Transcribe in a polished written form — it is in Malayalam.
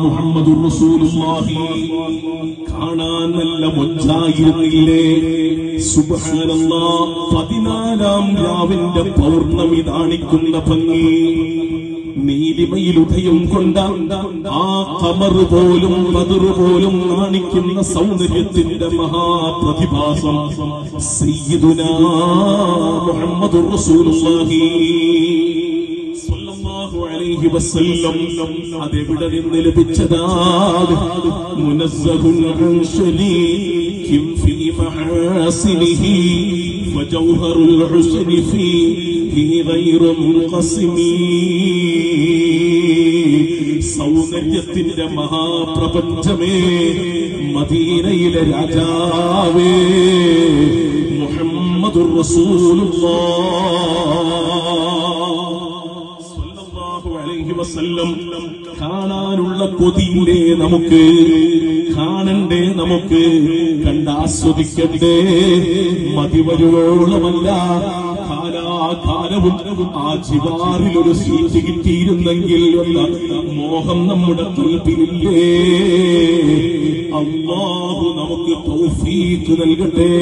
മുഹമ്മദുർ റസൂലുള്ളാഹി കാണാൻ നല്ല മൊഞ്ചായിരുന്നില്ലേ? സുബ്ഹാനല്ലാഹ്, 14-ാം രാവിന്റെ പൗർണമി കാണിക്കുന്ന ഭംഗി, നീലിമയിൽ ഉദയം കൊണ്ട ആ ഖമർ പോലും ബദർ പോലും കാണിക്കുന്ന സൗന്ദര്യത്തിന്റെ മഹാപ്രതിഭാസം സയ്യിദുനാ മുഹമ്മദുർ റസൂലുള്ളാഹി സ്വല്ലല്ലാഹു അലൈഹി വസല്ലം. അതെവിടെ നിന്ന് ലഭിച്ചതാണ്? മുനസ്സഹുൻ അൻ ശരീകിൻ ഫീ മഹാസിനിഹി വജൗഹറുൽ ഹുസ്നി ഫീഹി ഗൈറു മുൻഖസിമി. സൗന്ദര്യത്തിന്റെ മഹാപ്രപഞ്ചമേ, മദീനയിലെ രാജാവേ, മുഹമ്മദുർ റസൂലുള്ളാഹ് സ്വല്ലല്ലാഹു അലൈഹി വസല്ലം. കാണാനുള്ള കൊതിയില്ലേ നമുക്ക്? കാണണ്ടേ നമുക്ക്? കണ്ടാസ്വദിക്കണ്ടേ? മതിവരുവോളമല്ല, കാലാകാലവും ആ ജിവാറിൽ ഒരു സീറ്റ് കിട്ടിയിരുന്നെങ്കിൽ എന്ന മോഹം നമ്മുടെ ഖൽബിലില്ലേ? അല്ലാഹു നമുക്ക് തൗഫീഖ് നൽകട്ടെ.